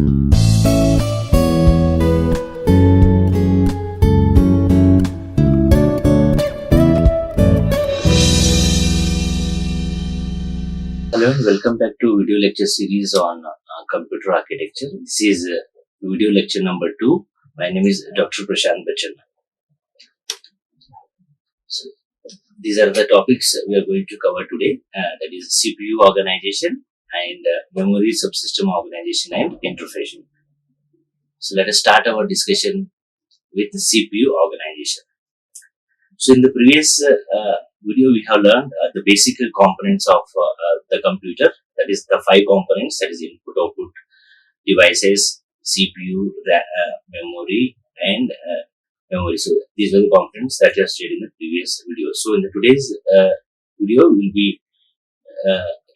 Hello and welcome back to video lecture series on computer architecture. This is video lecture number 2. My name is Dr. Prashant Bachanna. So, these are the topics we are going to cover today. That is CPU organization and memory subsystem organization and interfacing. So let us start our discussion with CPU organization. So in the previous video, we have learned the basic components of the computer. That is the 5 components, that is input, output, devices, CPU, memory and memory. So these are the components that I stated in the previous video. So in the today's video, we will be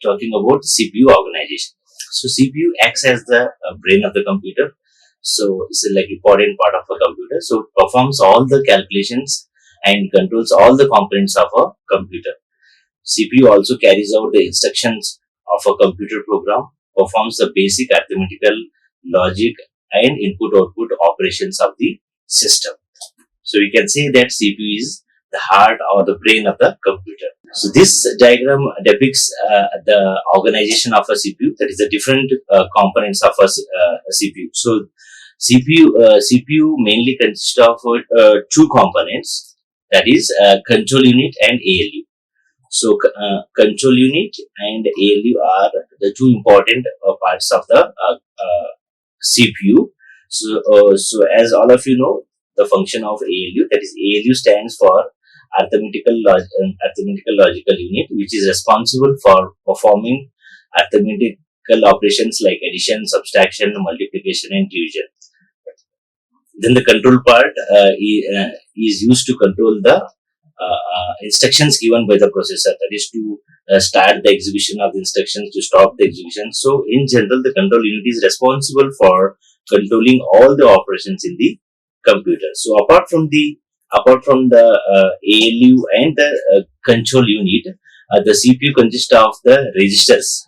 talking about CPU organization. So CPU acts as the brain of the computer. So it's like important part of a computer. So it performs all the calculations and controls all the components of a computer. CPU also carries out the instructions of a computer program, performs the basic arithmetical, logic and input-output operations of the system. So we can say that CPU is the heart or the brain of the computer. So this diagram depicts the organization of a CPU, that is the different components of a CPU. So CPU mainly consists of 2 components, that is control unit and ALU. So control unit and ALU are the 2 important parts of the CPU. So as all of you know, the function of ALU, that is ALU stands for arithmetical logical unit, which is responsible for performing arithmetical operations like addition, subtraction, multiplication and division. Then the control part is used to control the instructions given by the processor, that is to start the execution of the instructions, to stop the execution. So in general, the control unit is responsible for controlling all the operations in the computer. So apart from the ALU and the control unit, the CPU consists of the registers.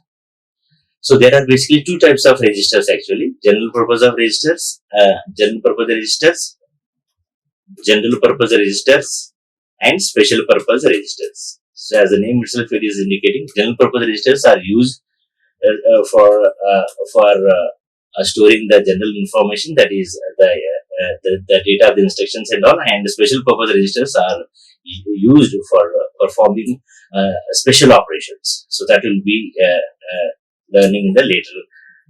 So there are basically 2 types of registers actually: general purpose registers, and special purpose registers. So as the name itself it is indicating, general purpose registers are used for storing the general information, that is the data of the instructions and all, and the special purpose registers are used for performing special operations. So that will be learning in the later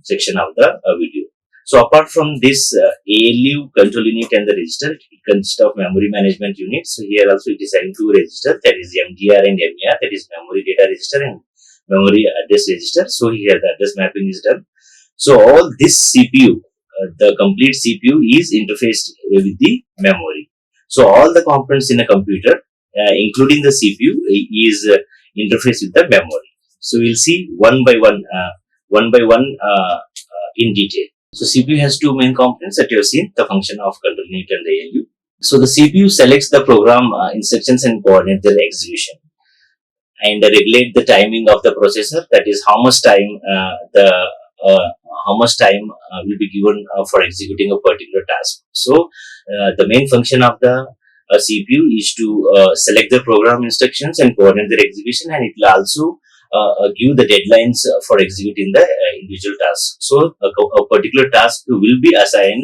section of the video. So apart from this ALU, control unit and the register, it consists of memory management unit. So here also it is having 2 registers, that is MDR and MER, that is memory data register and memory address register. So here the address mapping is done. So all this CPU, the complete CPU is interfaced with the memory. So all the components in a computer, including the CPU, is interfaced with the memory. So we'll see one by one in detail. So CPU has 2 main components that you have seen, the function of control unit and the ALU. So the CPU selects the program instructions and coordinate their execution, and regulate the timing of the processor, that is how much time will be given for executing a particular task. So the main function of the CPU is to select the program instructions and coordinate their execution, and it will also give the deadlines for executing the individual task. So a particular task will be assigned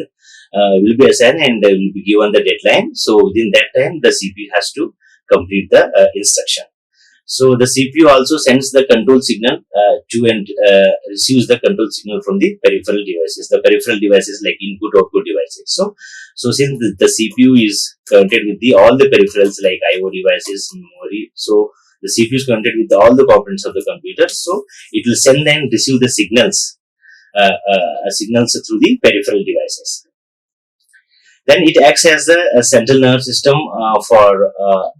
and will be given the deadline. So within that time, the CPU has to complete the instruction. So the CPU also sends the control signal to and receives the control signal from the peripheral devices. The peripheral devices like input-output devices. So since the CPU is connected with all the peripherals like I/O devices, memory, so the CPU is connected with all the components of the computer. So it will send and receive the signals through the peripheral devices. Then it acts as a central nervous system for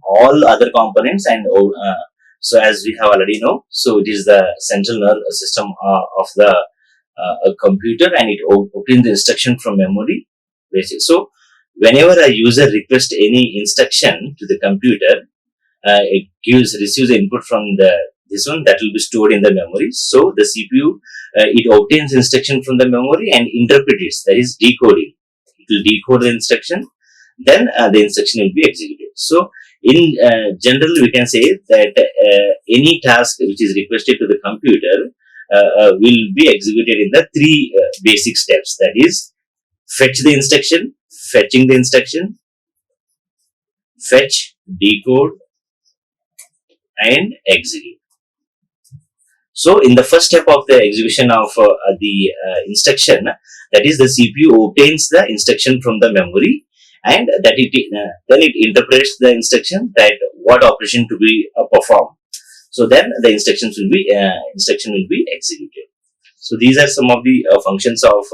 all other components, and so as we have already know, so it is the central nervous system of the computer, and it obtains the instruction from memory. So whenever a user requests any instruction to the computer, it receives the input from this one that will be stored in the memory. So the CPU it obtains instruction from the memory and interprets, that is decoding. It will decode the instruction, then the instruction will be executed. So in general, we can say that any task which is requested to the computer will be executed in the three basic steps, that is fetch the instruction, fetching the instruction, fetch, decode and execute. So in the first step of the execution of the instruction, that is the CPU obtains the instruction from the memory, and that then it interprets the instruction that what operation to be performed. So then the instruction will be executed. So these are some of the functions of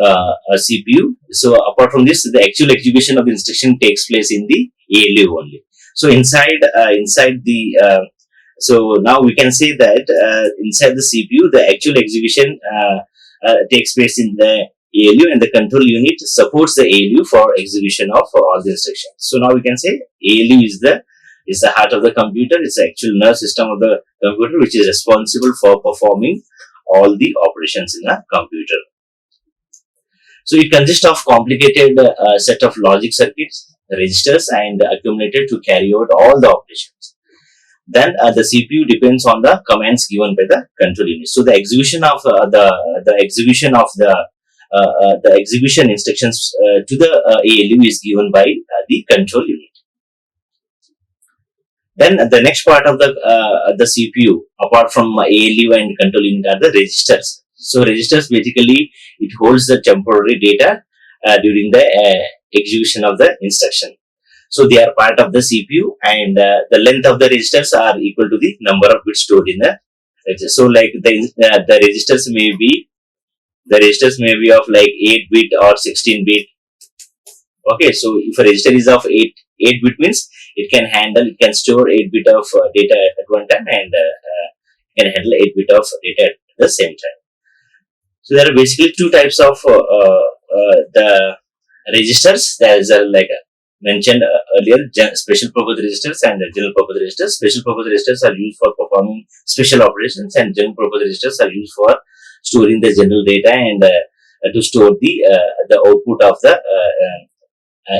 a CPU. So apart from this, the actual execution of the instruction takes place in the ALU only. So inside the so now we can say that inside the CPU, the actual execution takes place in the ALU, and the control unit supports the ALU for execution of all the instructions. So now we can say ALU is the heart of the computer. It's the actual nerve system of the computer, which is responsible for performing all the operations in a computer. So it consists of complicated set of logic circuits, registers and accumulator to carry out all the operations. Then the CPU depends on the commands given by the control unit. So the execution of the execution instructions to the ALU is given by the control unit. Then the next part of the CPU, apart from ALU and control unit, are the registers. So registers basically it holds the temporary data during the execution of the instruction. So they are part of the CPU, and the length of the registers are equal to the number of bits stored in the register. So like the registers may be of like 8-bit or 16-bit. Okay, so if a register is of 8-bit means it can store 8-bit of data at one time, and can handle 8-bit of data at the same time. So there are basically two types of the registers. There is like mentioned earlier, special purpose registers and general purpose registers. Special purpose registers are used for performing special operations, and general purpose registers are used for storing the general data and to store the output of the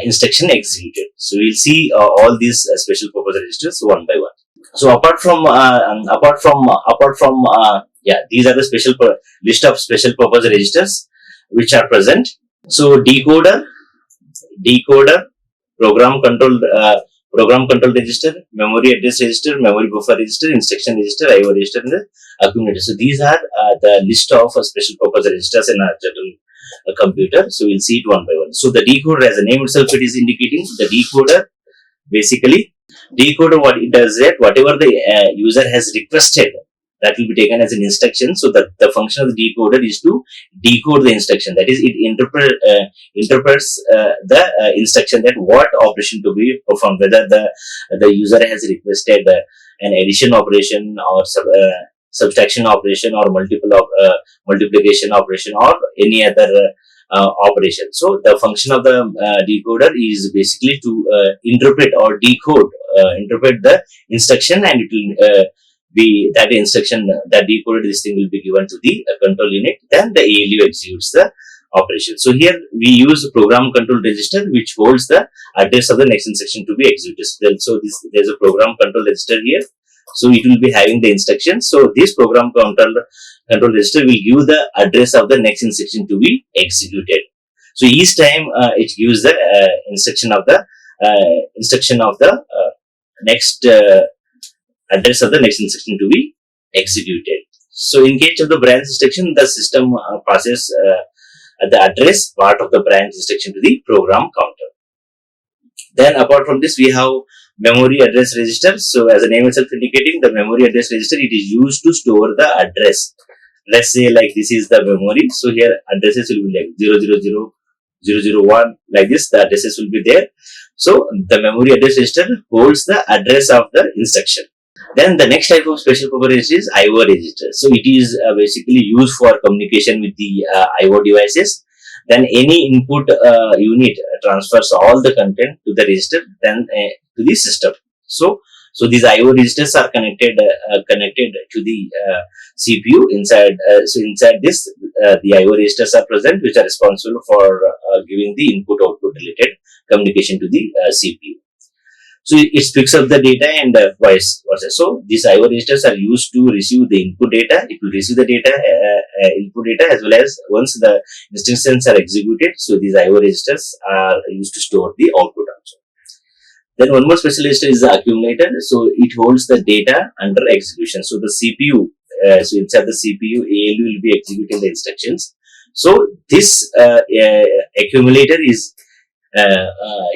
instruction executed. So we'll see all these special purpose registers one by one. So apart from these are the list of special purpose registers which are present. So decoder, program control register, memory address register, memory buffer register, instruction register, IO register, and the accumulator. So these are the list of special purpose registers in our general computer. So we'll see it one by one. So the decoder, as the name itself it is indicating, the decoder basically what it does is that whatever the user has requested, that will be taken as an instruction. So the function of the decoder is to decode the instruction. That is, it interprets the instruction that what operation to be performed, whether the user has requested an addition operation or subtraction operation or multiplication operation or any other operation. So the function of the decoder is basically to interpret or interpret the instruction, and it will that instruction, that decoded this thing will be given to the control unit. Then the ALU executes the operation. So here we use program control register, which holds the address of the next instruction to be executed. So there's a program control register here. So it will be having the instruction. So this program control register will give the address of the next instruction to be executed. So each time it gives the instruction of the next address of the next instruction to be executed. So in case of the branch instruction, the system passes the address part of the branch instruction to the program counter. Then apart from this, we have memory address register. So as the name itself indicating, the memory address register, it is used to store the address. Let's say like this is the memory. So here addresses will be like 000, 001, like this, the addresses will be there. So the memory address register holds the address of the instruction. Then the next type of special purpose register is IO register. So it is basically used for communication with the IO devices. Then any input unit transfers all the content to the register, then to the system. So So these IO registers are connected to the CPU inside. So inside this, the IO registers are present, which are responsible for giving the input-output related communication to the CPU. So it picks up the data and vice versa. So these IO registers are used to receive the input data. It will receive the data, input data, as well as once the instructions are executed. So these IO registers are used to store the output also. Then one more special register is the accumulator. So it holds the data under execution. So the CPU, so inside the CPU, ALU will be executing the instructions. So this accumulator is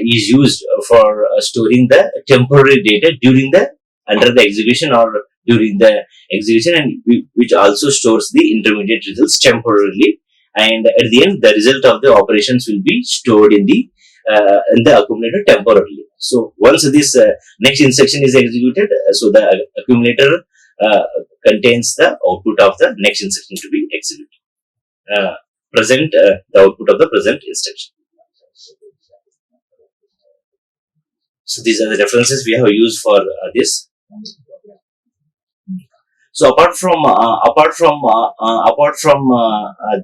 used for storing the temporary data during the under the execution or during the execution, and which also stores the intermediate results temporarily. And at the end, the result of the operations will be stored in the accumulator temporarily. So once this next instruction is executed, so the accumulator contains the output of the next instruction to be executed. The output of the present instruction. So these are the references we have used for this. So apart from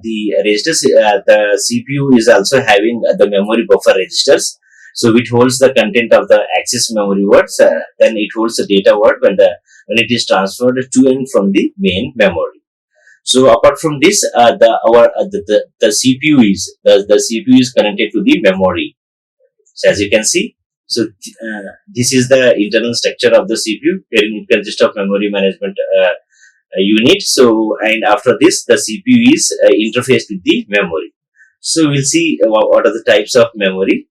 the registers, the CPU is also having the memory buffer registers. So which holds the content of the access memory words. Then it holds the data word when it is transferred to and from the main memory. So apart from this, the CPU is connected to the memory. So as you can see. So this is the internal structure of the CPU, wherein it consists of memory management unit. So and after this, the CPU is interfaced with the memory. So we'll see what are the types of memory.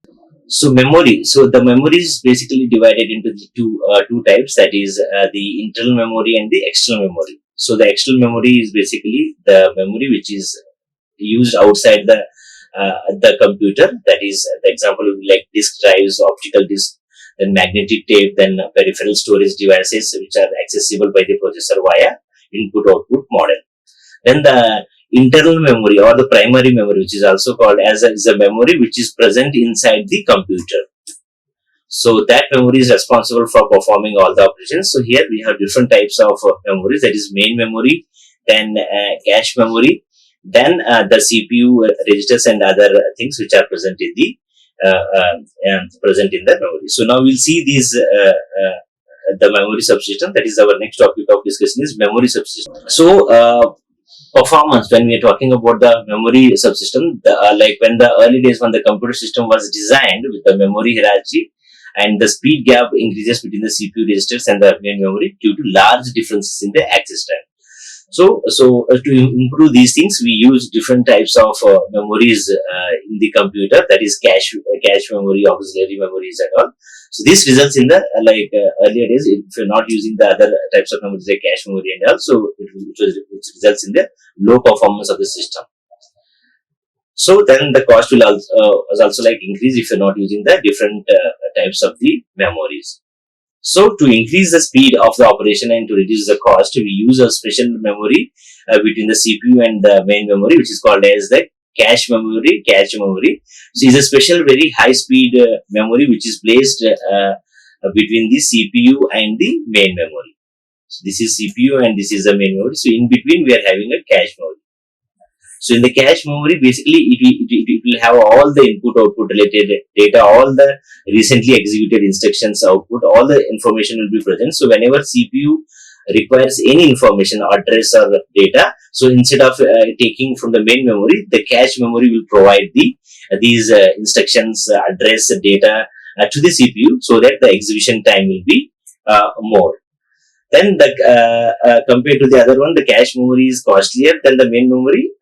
So memory. So the memory is basically divided into the two types. That is the internal memory and the external memory. So the external memory is basically the memory which is used outside the computer. That is the example will be like disk drives, optical disk, then magnetic tape, then peripheral storage devices which are accessible by the processor via input-output model. Then the internal memory or the primary memory, which is also called as a memory which is present inside the computer. So that memory is responsible for performing all the operations. So here we have different types of memories. That is main memory, then cache memory, then the CPU registers and other things which are present in the memory. So now we'll see these the memory subsystem. That is our next topic of discussion is memory subsystem. So performance, when we are talking about the memory subsystem, like when the early days when the computer system was designed with the memory hierarchy, and the speed gap increases between the CPU registers and the main memory due to large differences in the access time. So to improve these things, we use different types of memories in the computer. That is cache memory, auxiliary memories, and all. So this results in the earlier days, if you're not using the other types of memories like cache memory and all, so which results in the low performance of the system. So then the cost will also like increase if you're not using the different types of the memories. So to increase the speed of the operation and to reduce the cost, we use a special memory between the CPU and the main memory, which is called as the cache memory. So it's a special very high speed memory which is placed between the CPU and the main memory. So this is CPU and this is the main memory. So in between we are having a cache memory. So in the cache memory, basically it will have all the input-output related data, all the recently executed instructions output, all the information will be present. So whenever CPU requires any information, address or data, so instead of taking from the main memory, the cache memory will provide these instructions, address, data to the CPU, so that the execution time will be more. Then compared to the other one, the cache memory is costlier than the main memory.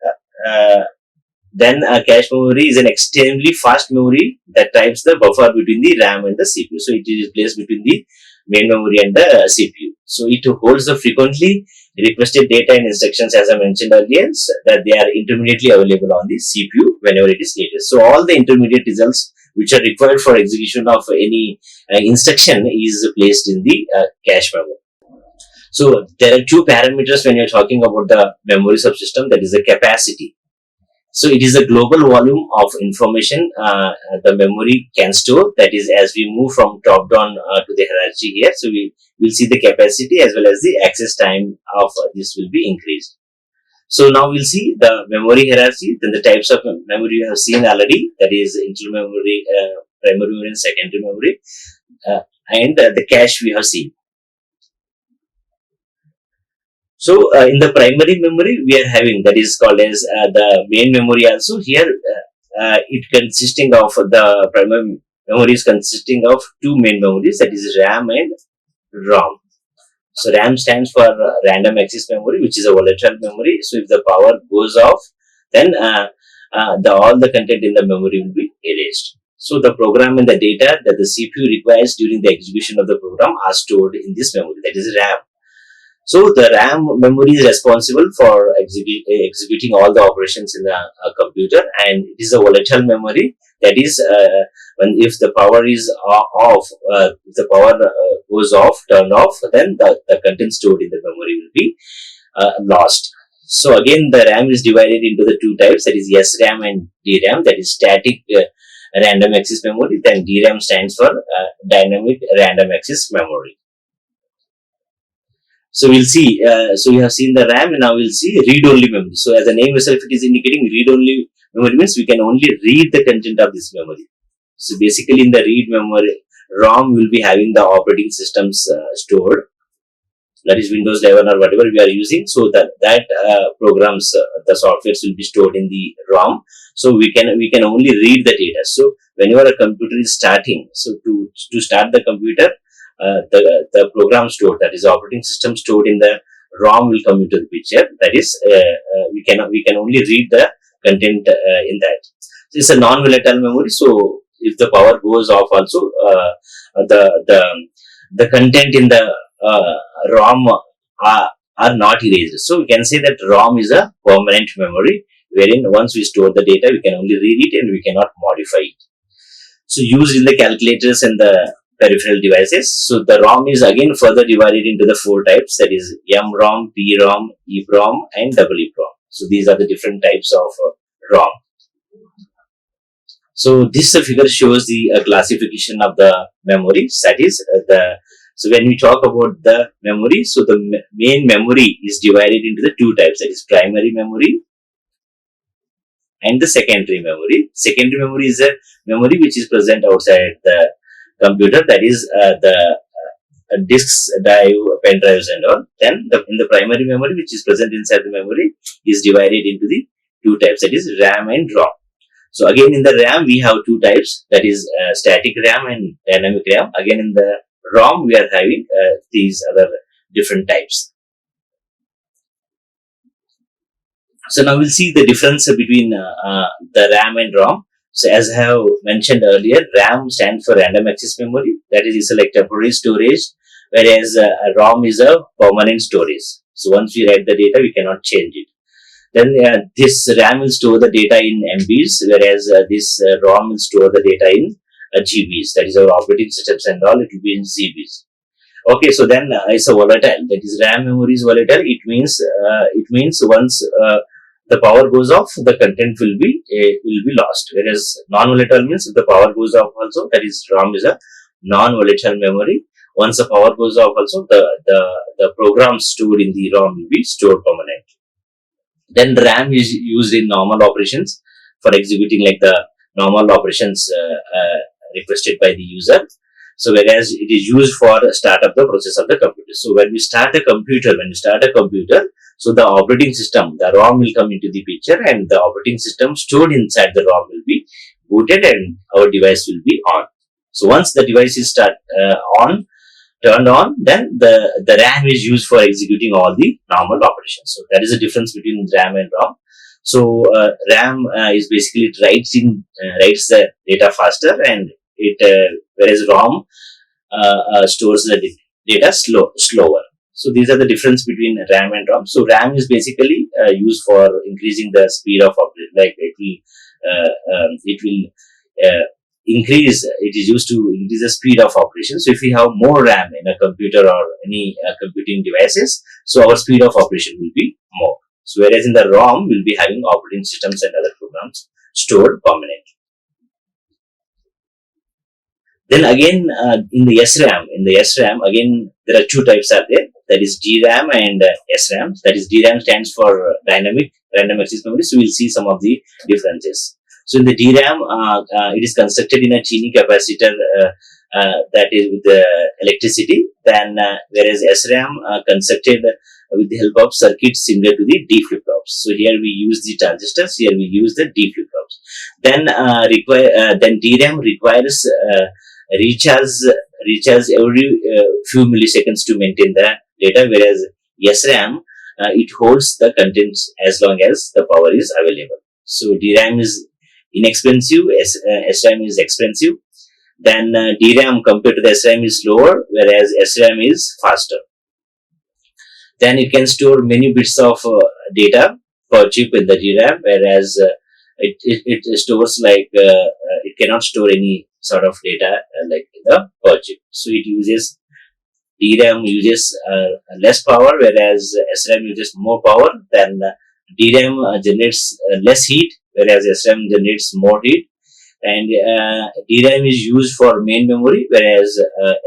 Then cache memory is an extremely fast memory that types the buffer between the RAM and the CPU. So it is placed between the main memory and the CPU. So it holds the frequently requested data and instructions, as I mentioned earlier, that they are intermediately available on the CPU whenever it is needed. So all the intermediate results which are required for execution of any instruction is placed in the cache memory. So there are two parameters when you're talking about the memory subsystem, that is the capacity. So it is a global volume of information the memory can store. That is, as we move from top down to the hierarchy here, so we will see the capacity as well as the access time of this will be increased. So now we'll see the memory hierarchy. Then the types of memory you have seen already. That is internal memory, primary memory, and secondary memory, and the cache we have seen. So in the primary memory we are having, that is called as the main memory also. Here it consisting of the primary memory is consisting of two main memories, that is RAM and ROM. So RAM stands for random access memory, which is a volatile memory. So if the power goes off, then all the content in the memory will be erased. So the program and the data that the CPU requires during the execution of the program are stored in this memory, that is RAM. So the RAM memory is responsible for executing all the operations in the computer, and it is a volatile memory. That is, when if the power is off, if the power goes off, turned off, then the content stored in the memory will be lost. So again, the RAM is divided into the two types, that is SRAM and DRAM. That is static random access memory. Then DRAM stands for dynamic random access memory. So we'll see, so you have seen the RAM, and now we'll see read-only memory. So as the name itself, it is indicating read-only memory means we can only read the content of this memory. So basically in the read memory, ROM will be having the operating systems stored, that is Windows 11 or whatever we are using. So that programs, the softwares will be stored in the ROM. So we can only read the data. So whenever a computer is starting, so to start the computer, the program stored, that is operating system stored in the ROM, will come into the picture. That is, we can only read the content in that. So it's a non-volatile memory. So if the power goes off, also the content in the ROM are not erased. So we can say that ROM is a permanent memory, wherein once we store the data, we can only read it and we cannot modify it. So used in the calculators and the peripheral devices. So the ROM is again further divided into the four types, that is MROM, PROM, EPROM, and EEPROM. So these are the different types of ROM. So this figure shows the classification of the memories. That is so when we talk about the memory, so the main memory is divided into the two types, that is primary memory and the secondary memory. Secondary memory is a memory which is present outside the computer, that is the disks, drive, pen drives and all. Then in the primary memory, which is present inside the memory, is divided into the two types, that is RAM and ROM. So again in the RAM we have two types, that is static RAM and dynamic RAM. Again in the ROM we are having these other different types. So now we'll see the difference between the RAM and ROM. So as I have mentioned earlier, RAM stands for random access memory. That is, it's like temporary storage, whereas ROM is a permanent storage. So once we write the data, we cannot change it. Then this RAM will store the data in MBs, whereas this ROM will store the data in GBs. That is our operating systems and all, it will be in GBs. Okay, so then it's a volatile. That is, RAM memory is volatile. It means once the power goes off, the content will be lost. Whereas non-volatile means if the power goes off also, that is ROM is a non-volatile memory. Once the power goes off also, the program stored in the ROM will be stored permanently. Then RAM is used in normal operations for executing like the normal operations requested by the user. So whereas it is used for start up the process of the computer. So when we start a computer, so the operating system, the ROM will come into the picture, and the operating system stored inside the ROM will be booted and our device will be on. So once the device is turned on, then the RAM is used for executing all the normal operations. So that is the difference between RAM and ROM. So RAM is basically writes the data faster, and whereas ROM stores the data slower. So these are the difference between RAM and ROM. So RAM is basically used for increasing the speed of operation. Like it will increase. It is used to increase the speed of operation. So if we have more RAM in a computer or any computing devices, so our speed of operation will be more. So whereas in the ROM, we'll be having operating systems and other programs programs stored permanently. Then again, in the SRAM, again, there are two types are there. That is DRAM and SRAM. That is DRAM stands for Dynamic Random Access Memory. So we'll see some of the differences. So in the DRAM, it is constructed in a teeny capacitor that is with the electricity. Then whereas SRAM constructed with the help of circuits similar to the D flip-flops. So here we use the transistors. Here we use the D flip-flops. Then then DRAM requires recharge every few milliseconds to maintain the data, whereas SRAM it holds the contents as long as the power is available. So DRAM is inexpensive, SRAM is expensive. Then DRAM compared to the SRAM is slower, whereas SRAM is faster. Then it can store many bits of data per chip in the DRAM, whereas it stores like it cannot store any sort of data like the per chip. So it uses DRAM uses less power, whereas SRAM uses more power. Then DRAM generates less heat, whereas SRAM generates more heat. And DRAM is used for main memory, whereas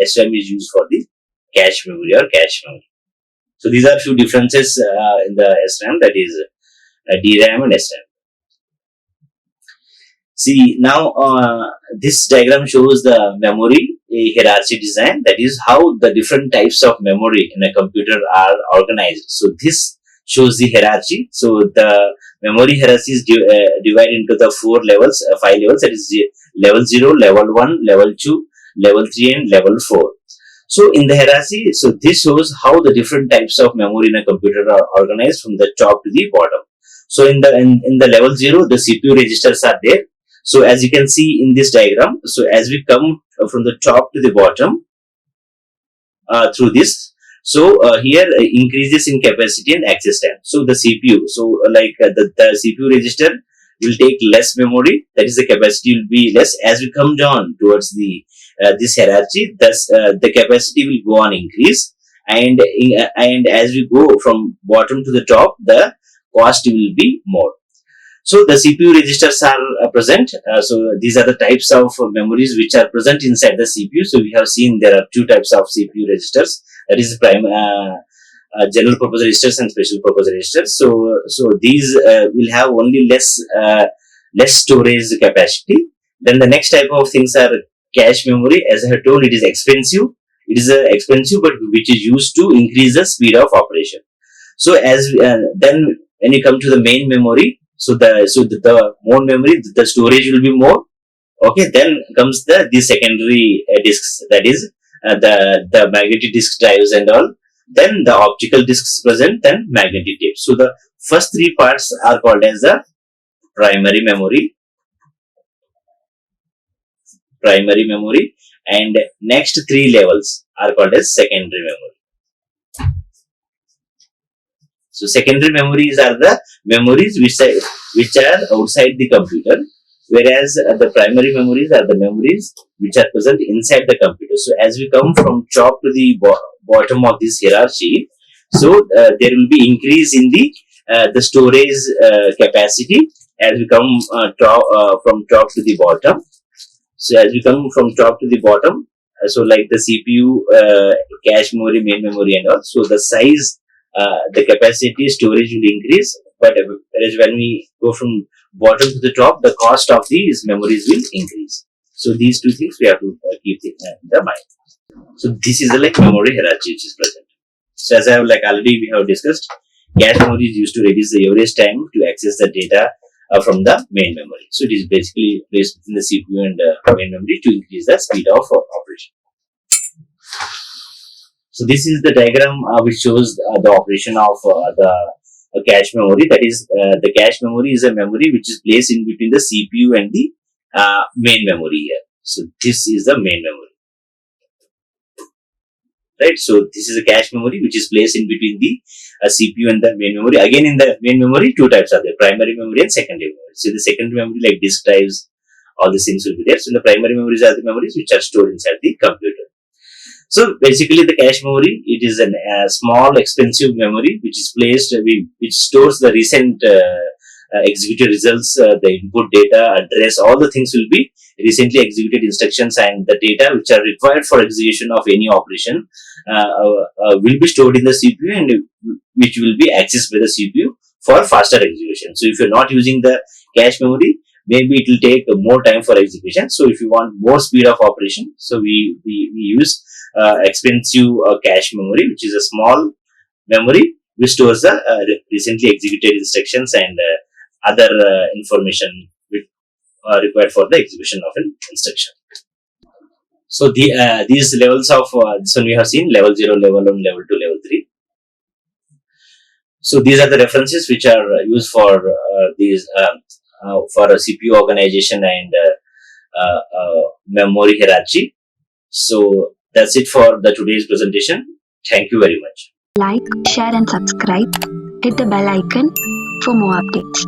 SRAM is used for the cache memory or cache memory. So these are few differences in the SRAM, that is DRAM and SRAM. See, now this diagram shows the memory hierarchy design, that is how the different types of memory in a computer are organized. So this shows the hierarchy. So the memory hierarchy is divided into the 4 levels, 5 levels, that is level 0, level 1, level 2, level 3 and level 4. So in the hierarchy, so this shows how the different types of memory in a computer are organized from the top to the bottom. So in the level 0, the CPU registers are there. So as you can see in this diagram, so as we come from the top to the bottom through this, so here increases in capacity and access time. So the CPU, so like the CPU register will take less memory, that is the capacity will be less. As we come down towards the this hierarchy, thus the capacity will go on increase, and as we go from bottom to the top, the cost will be more. So the CPU registers are present. So these are the types of memories which are present inside the CPU. So we have seen there are two types of CPU registers. That is general purpose registers and special purpose registers. So these will have only less storage capacity. Then the next type of things are cache memory. As I have told, it is expensive. It is expensive, but which is used to increase the speed of operation. So as then when you come to the main memory, so the more memory, the storage will be more. Okay, then comes the secondary disks, that is the magnetic disk drives and all. Then the optical disks present, then magnetic tape. So the first 3 parts are called as the primary memory, and next 3 levels are called as secondary memory. So secondary memories are the memories which are outside the computer, whereas the primary memories are the memories which are present inside the computer. So as we come from top to the bottom of this hierarchy, so there will be increase in the storage capacity as we come from top to the bottom. So as we come from top to the bottom, so like the CPU, cache memory, main memory and all, so the size, the capacity, storage will increase, but whereas when we go from bottom to the top, the cost of these memories will increase. So these two things we have to keep in the mind. So this is the like memory hierarchy which is present. So as I have like already we have discussed, cache memory is used to reduce the average time to access the data from the main memory. So it is basically placed within the CPU and main memory to increase the speed of operation. So this is the diagram which shows the operation of the cache memory. That is, the cache memory is a memory which is placed in between the CPU and the main memory here. So this is the main memory, right? So this is a cache memory which is placed in between the CPU and the main memory. Again, in the main memory, 2 types are there: primary memory and secondary memory. So the secondary memory, like disk drives, all these things will be there. So the primary memories are the memories which are stored inside the computer. So basically, the cache memory, it is a small, expensive memory which is placed, which stores the recent executed results, the input data, address, all the things will be recently executed instructions, and the data which are required for execution of any operation will be stored in the CPU, and which will be accessed by the CPU for faster execution. So if you're not using the cache memory, maybe it will take more time for execution. So if you want more speed of operation, so we use expensive cache memory, which is a small memory which stores the recently executed instructions and other information which are required for the execution of an instruction. So these levels of this one we have seen: level 0, level 1, level 2, level 3. So these are the references which are used for these for a CPU organization and memory hierarchy. So that's it for the today's presentation. Thank you very much. Like, share and subscribe. Hit the bell icon for more updates.